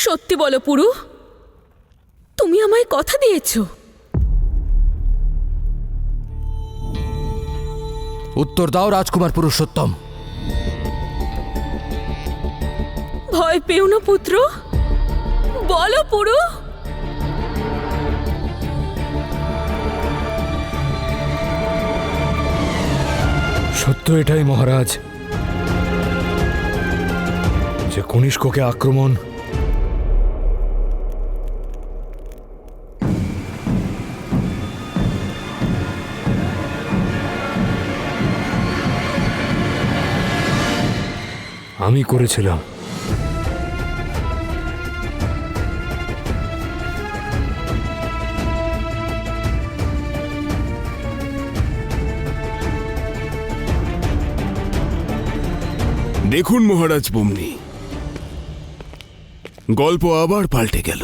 সত্যি বলো পুরু, তুমি আমায় কথা দিয়েছো? উত্তর দাও রাজকুমার পুরুষোত্তম। ভয় পেও না পুত্র, বলো পুরু। সত্য এটাই মহারাজ যে কনিষ্ককে আক্রমণ আমি করেছিলাম। দেখুন মহারাজ বুমনি, গল্প আবার পাল্টে গেল।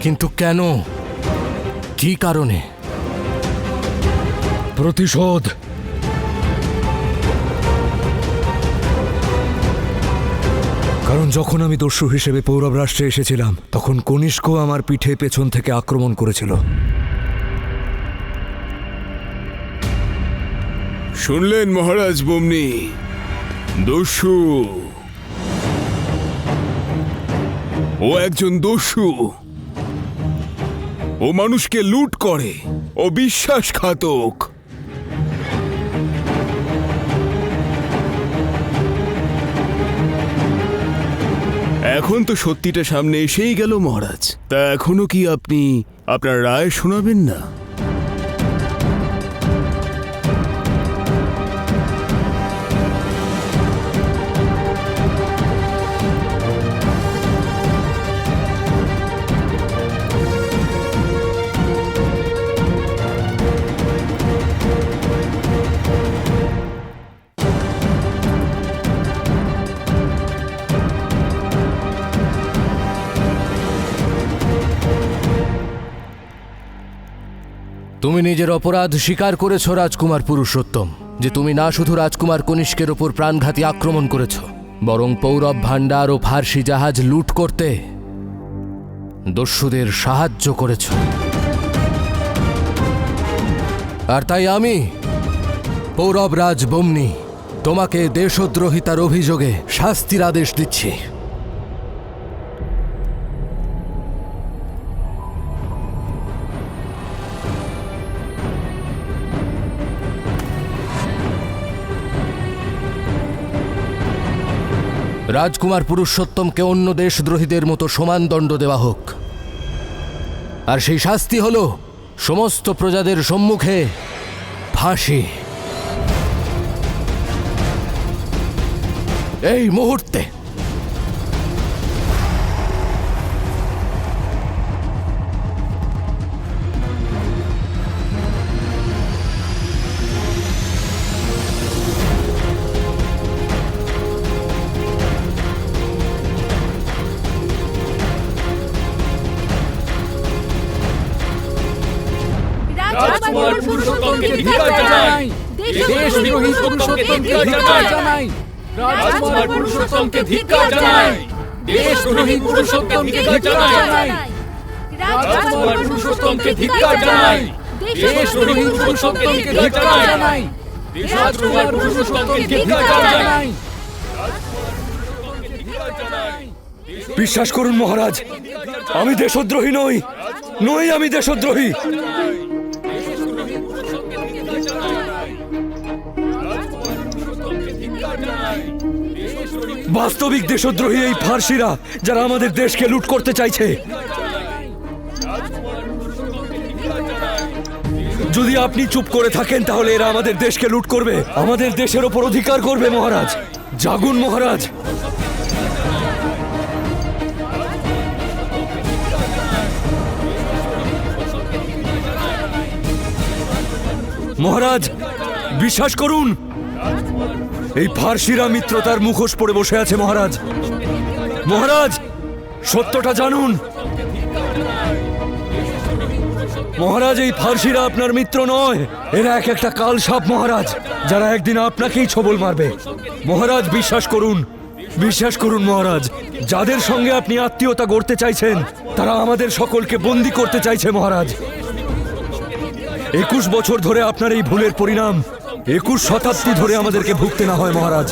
কিন্তু কেন, কি কারণে? প্রতিশোধ। কারণ যখন আমি দস্যু হিসেবে পৌরব রাষ্ট্রে এসেছিলাম তখন কনিষ্ক আমার পিঠে পেছন থেকে আক্রমণ করেছিল। শুনলেন মহারাজ বুমনি, দস্যু, ও একজন দস্যু। ও মানুষকে লুট করে, ও বিশ্বাসঘাতক। এখন তো সত্যিটা সামনে এসেই গেল মহারাজ, তা এখনো কি আপনি আপনার রায় শোনাবেন না? তুমি নিজের অপরাধ স্বীকার করেছ রাজকুমার পুরুষোত্তম, যে তুমি না শুধু রাজকুমার কনিষ্কের ওপর প্রাণঘাতী আক্রমণ করেছ, বরং পৌরব ভাণ্ডার ও ফার্সি জাহাজ লুট করতে দস্যুদের সাহায্য করেছ। আর তাই আমি পৌরব রাজ বম্নি তোমাকে দেশদ্রোহিতার অভিযোগে শাস্তির আদেশ দিচ্ছি। রাজকুমার পুরুষোত্তমকে অন্য দেশদ্রোহীদের মতো সমান দণ্ড দেওয়া হোক, আর সেই শাস্তি হল সমস্ত প্রজাদের সম্মুখে ফাঁসি। এই মুহূর্তে। রাজকুমার পুরুষোত্তমকে ধিক্কার জানাই। দেশদ্রোহী পুরুষোত্তমকে ধিক্কার জানাই। রাজকুমার পুরুষোত্তমকে ধিক্কার জানাই। দেশদ্রোহী পুরুষোত্তমকে ধিক্কার জানাই। রাজকুমার পুরুষোত্তমকে ধিক্কার জানাই। দেশদ্রোহী পুরুষোত্তমকে ধিক্কার জানাই। রাজকুমার পুরুষোত্তমকে ধিক্কার জানাই। বিশ্বাস করুন মহারাজ, আমি দেশদ্রোহী নই, আমি দেশদ্রোহী। বাস্তবিক দেশদ্রোহী এই ফার্সিরা, যারা আমাদের দেশকে লুট করতে চাইছে। যদি আপনি চুপ করে থাকেন তাহলে এরা আমাদের দেশকে লুট করবে, আমাদের দেশের ওপর অধিকার করবে। মহারাজ জাগুন, মহারাজ। মহারাজ বিশ্বাস করুন, এই ফার্সিরা মিত্রতার মুখোশ পরে বসে আছে। মহারাজ, মহারাজ সত্যটা জানুন। মহারাজ, এই ফার্সিরা আপনার মিত্র নয়, এরা এক একটা কালসাপ মহারাজ, যারা একদিন আপনাকেই ছবল মারবে। মহারাজ, বিশ্বাস করুন, বিশ্বাস করুন মহারাজ, যাদের সঙ্গে আপনি আত্মীয়তা গড়তে চাইছেন তারা আমাদের সকলকে বন্দী করতে চাইছে মহারাজ। 21 বছর ধরে আপনার এই ভুলের পরিণাম 21 শতাব্দী ধরে আমাদেরকে ভুগতে না হয় মহারাজ।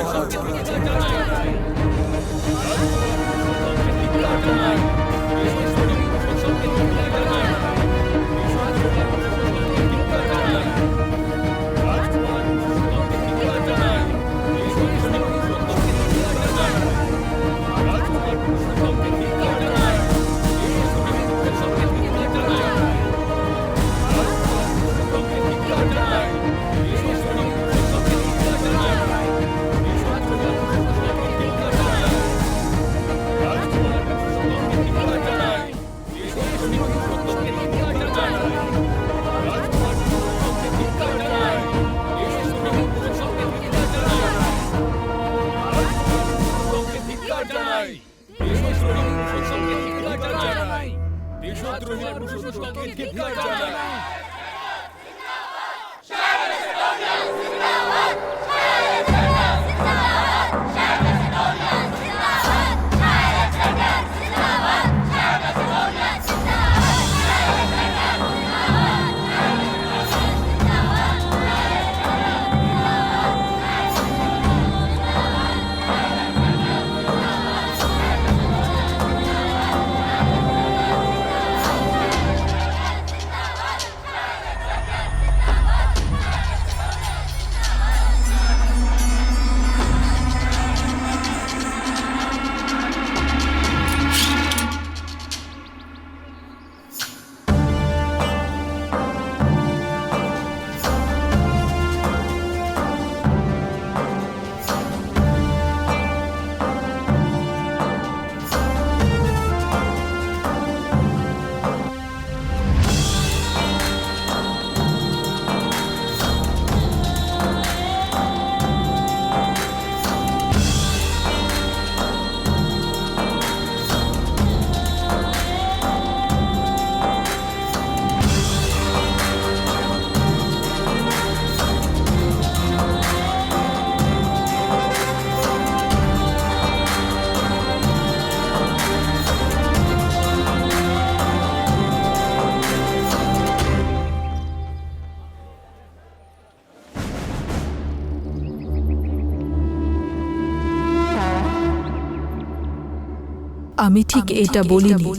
আমি ঠিক এটা বলিনি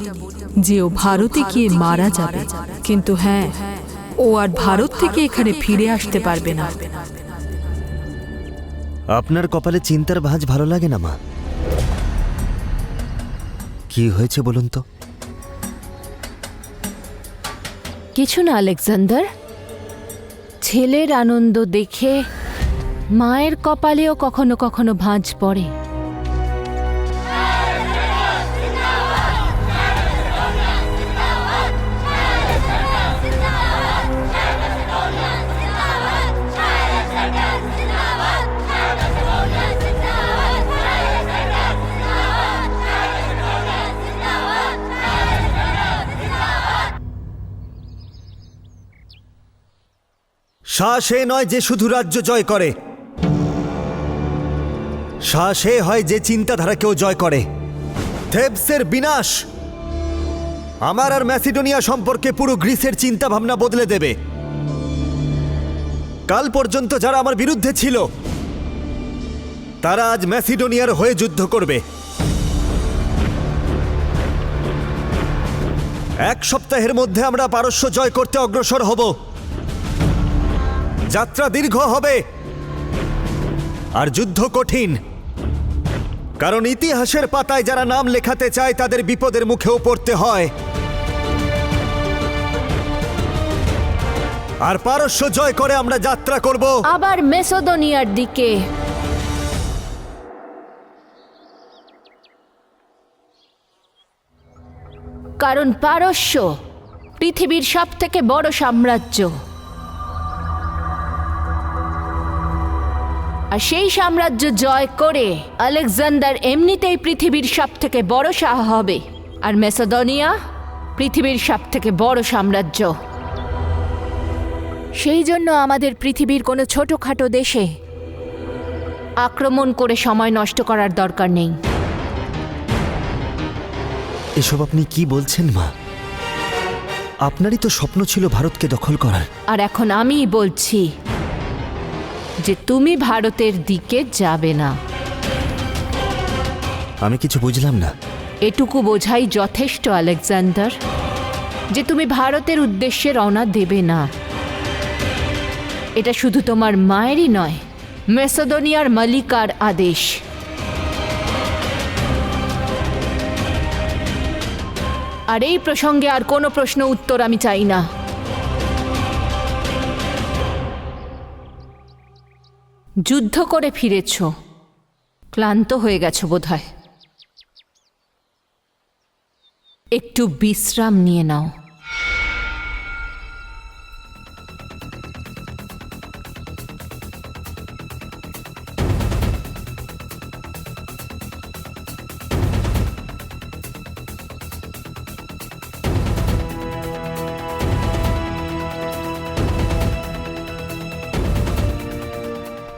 যে ও ভারতে গিয়ে মারা যাবে, কিন্তু হ্যাঁ, ও আর ভারত থেকে এখানে ফিরে আসতে পারবে না। আপনার কপালে চিন্তার ভাঁজ ভালো লাগে না মা? কি হয়েছে বলুন তো? কিছু না আলেকজান্ডার, ছেলের আনন্দ দেখে মায়ের কপালেও কখনো কখনো ভাঁজ পড়ে। শাহ সে নয় যে শুধু রাজ্য জয় করে, শাহ সে হয় যে চিন্তাধারাকেও জয় করে। থেবসের বিনাশ আমার আর ম্যাসিডোনিয়া সম্পর্কে পুরো গ্রিসের চিন্তা ভাবনা বদলে দেবে। কাল পর্যন্ত যারা আমার বিরুদ্ধে ছিল তারা আজ ম্যাসিডোনিয়ার হয়ে যুদ্ধ করবে। এক সপ্তাহের মধ্যে আমরা পারস্য জয় করতে অগ্রসর হব। যাত্রা দীর্ঘ হবে আর যুদ্ধ কঠিন, কারণ ইতিহাসের পাতায় যারা নাম লেখাতে চায় তাদের বিপদের মুখেও পড়তে হয়। আর পারস্য জয় করে আমরা যাত্রা করব আবার মেসোদোনিয়ার দিকে। কারণ পারস্য পৃথিবীর সবথেকে বড় সাম্রাজ্য, আর সেই সাম্রাজ্য জয় করে আলেকজান্ডার এমনিতেই পৃথিবীর সবথেকে বড় শাহ হবে। আর মেসোদোনিয়া পৃথিবীর সব থেকে বড় সাম্রাজ্য। সেই জন্য আমাদের পৃথিবীর কোনো ছোটখাটো দেশে আক্রমণ করে সময় নষ্ট করার দরকার নেই। এসব আপনি কি বলছেন মা? আপনারই তো স্বপ্ন ছিল ভারতকে দখল করার। আর এখন আমিই বলছি যে তুমি ভারতের দিকে যাবে না। আমি কিছু বুঝলাম না। এটুকু বোঝাই যথেষ্ট আলেকজান্ডার, যে তুমি ভারতের উদ্দেশ্যে রওনা দেবে না। এটা শুধু তোমার মায়েরই নয়, মেসোদোনিয়ার মালিকার আদেশ। আর এই প্রসঙ্গে আর কোনো প্রশ্ন উত্তর আমি চাই না। যুদ্ধ করে ফিরেছ, ক্লান্ত হয়ে গেছো বোধহয়। একটু বিশ্রাম নিয়ে নাও।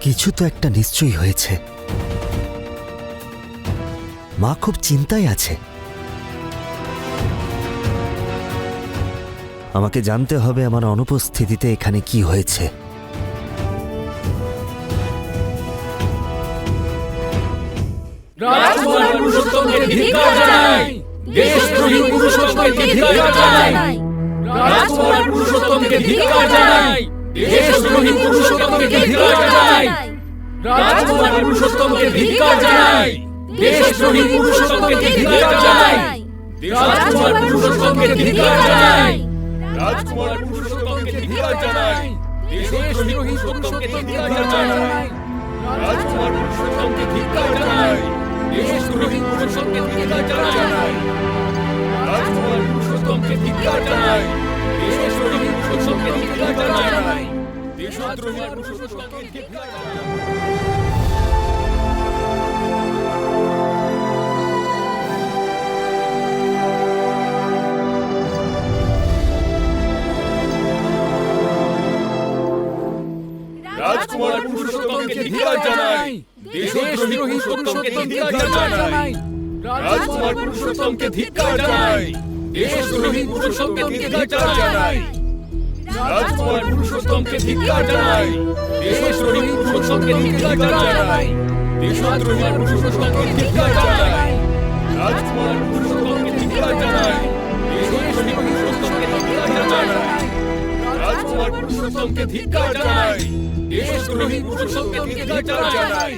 কিছু তো একটা নিশ্চয়ই হয়েছে। মা খুব চিন্তায় আছে। আমাকে জানতে হবে আমার অনুপস্থিতিতে এখানে কি হয়েছে। রাজকুমার পুরুষোত্তমকে ধিক্কার জানাই। দেশদ্রোহী পুরুষোত্তমকে ধিক্কার জানাই। রাজকুমার পুরুষোত্তমকে ধিক্কার জানাই। দেশদ্রোহী পুরুষোত্তমকে ধিক্কার জানাই। রাজকুমার পুরুষোত্তমকে ধিক্কার জানাই। দেশদ্রোহী পুরুষোত্তমকে ধিক্কার জানাই। রাজকুমার পুরুষোত্তমকে ধিক্কার জানাই। রাজকুমার পুরুষোত্তমকে ধিক্কার জানাই। দেশদ্রোহী পুরুষোত্তমকে ধিক্কার জানাই। রাজকুমার পুরুষোত্তমকে ধিক্কার জানাই। দেশদ্রোহী পুরুষোত্তমকে ধিক্কার জানাই। রাজকুমার পুরুষোত্তমকে ধিক্কার জানাই। দেশদ্রোহী পুরুষোত্তমকে ধিক্কার জানাই। দেশদ্রোহী পুরুষোত্তমকে ধিক্কার জানাই। রাজকুমার পুরুষোত্তমকে ধিক্কার জানাই। দেশদ্রোহী পুরুষোত্তমকে ধিক্কার জানাই। রাজকুমার পুরুষোত্তমকে ধিক্কার জানাই। দেশদ্রোহী পুরুষোত্তমকে ধিক্কার জানাই। রাজকুমার পুরুষোত্তমকে ধিক্কার জানাই। দেশদ্রোহী পুরুষোত্তমকে ধিক্কার জানাই। দেশদ্রোহী পুরুষোত্তমকে ধিক্কার জানাই। রাজকুমার পুরুষোত্তমকে ধিক্কার জানাই। দেশদ্রোহী পুরুষোত্তমকে ধিক্কার জানাই। রাজকুমার পুরুষোত্তমকে ধিক্কার জানাই। দেশদ্রোহী পুরুষোত্তমকে ধিক্কার জানাই।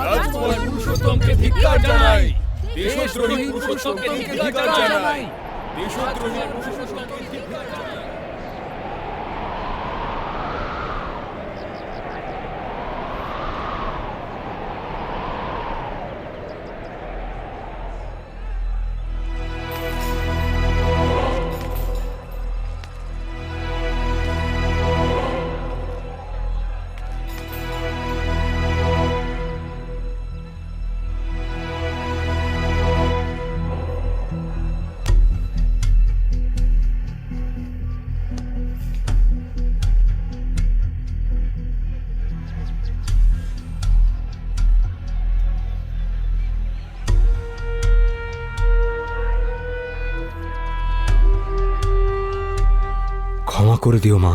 রাজকুমার পুরুষোত্তমকে ধিক্কার জানাই। দেশদ্রোহী পুরুষোত্তমকে ধিক্কার জানাই। দেশদ্রোহী পুরুষোত্তমকে ধিক্কার জানাই। ক্ষমা করে দিও মা,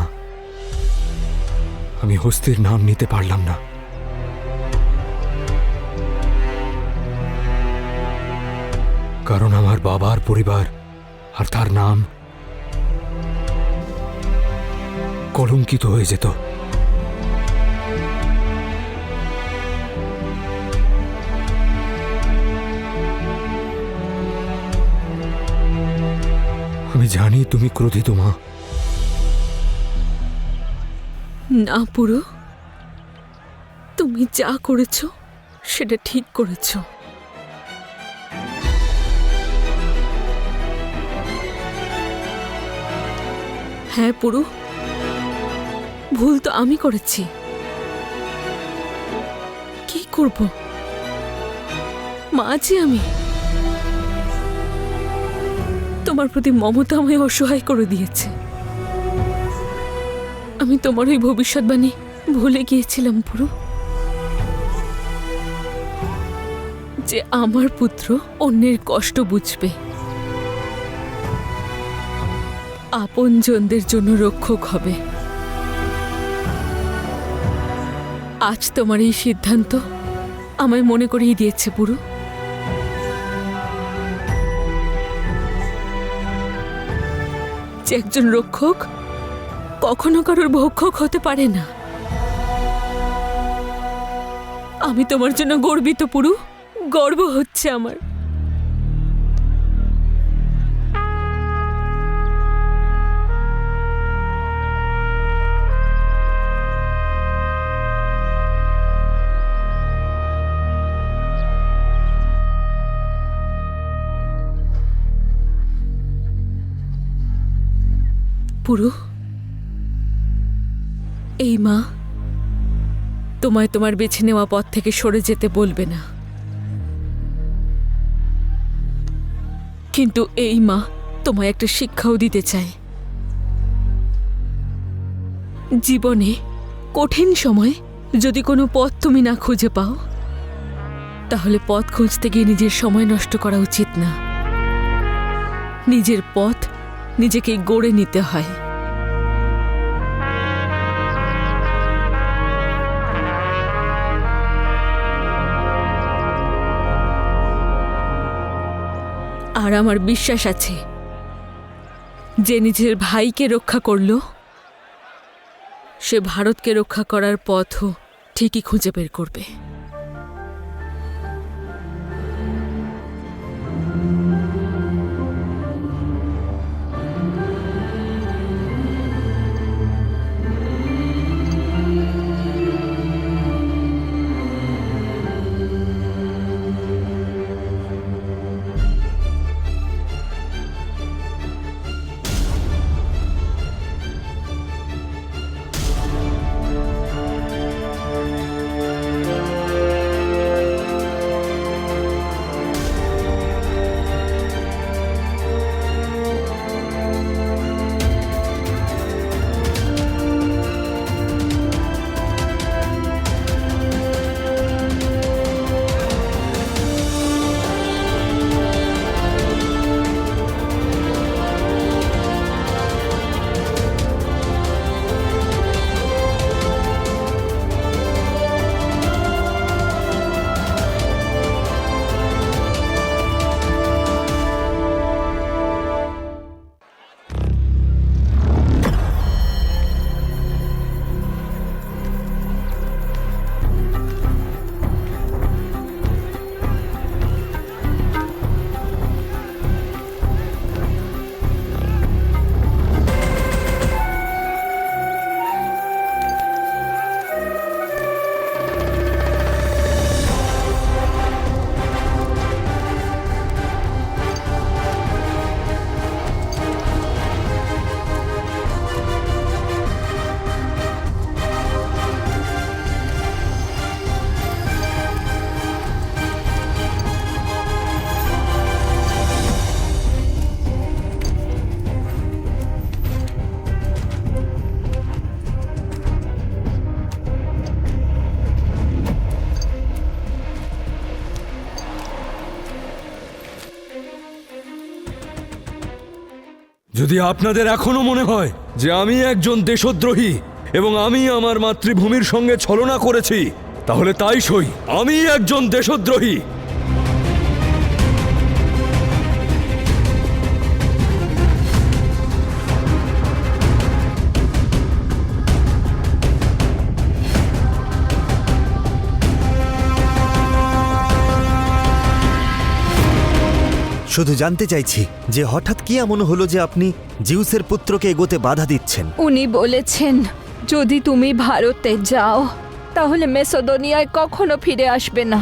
আমি হস্তির নাম নিতে পারলাম না। কারণ আমার বাবার পরিবার আর তার নাম কলঙ্কিত হয়ে যেত। আমি জানি তুমি ক্রোধিত মা। না পুরো, তুমি যা করেছ সেটা ঠিক করেছ। হ্যাঁ পুরো, ভুল তো আমি করেছি। কি করব, মা যে আমি। আমার প্রতি মমতা আমায় অসহায় করে দিয়েছে। আমি তোমার ওই ভবিষ্যৎবাণী ভুলে গিয়েছিলাম পুরো, যে আমার পুত্র অন্যের কষ্ট বুঝবে, আপনজনদের জন্য রক্ষক হবে। আজ তোমার এই সিদ্ধান্ত আমায় মনে করিয়ে দিয়েছে পুরো। যে একজন রক্ষক কখনো কারোর ভক্ষক হতে পারে না। আমি তোমার জন্য গর্বিত পুরু, গর্ব হচ্ছে আমার। পুরু, এই মা তোমায় তোমার বেছে নেওয়া পথ থেকে সরে যেতে বলবে না, কিন্তু এই মা তোমায় একটা শিক্ষাও দিতে চায়। জীবনে কঠিন সময় যদি কোনো পথ তুমি না খুঁজে পাও, তাহলে পথ খুঁজতে গিয়ে নিজের সময় নষ্ট করা উচিত না। নিজের পথ নিজেকে গড়ে নিতে হয়। আর আমার বিশ্বাস আছে, যে নিজের ভাইকে রক্ষা করল, সে ভারতকে রক্ষা করার পথও ঠিকই খুঁজে বের করবে। যদি আপনাদের এখনো মনে হয় যে আমি একজন দেশদ্রোহী এবং আমি আমার মাতৃভূমির সঙ্গে ছলনা করেছি, তাহলে তাই সই, আমি একজন দেশদ্রোহী। শুধু জানতে চাইছি যে হঠাৎ কি এমন হলো যে আপনি জিউসের পুত্রকে এগোতে বাধা দিচ্ছেন? উনি বলেছেন যদি তুমি ভারতে যাও তাহলে মেসোদোনিয়ায় কখনো ফিরে আসবে না।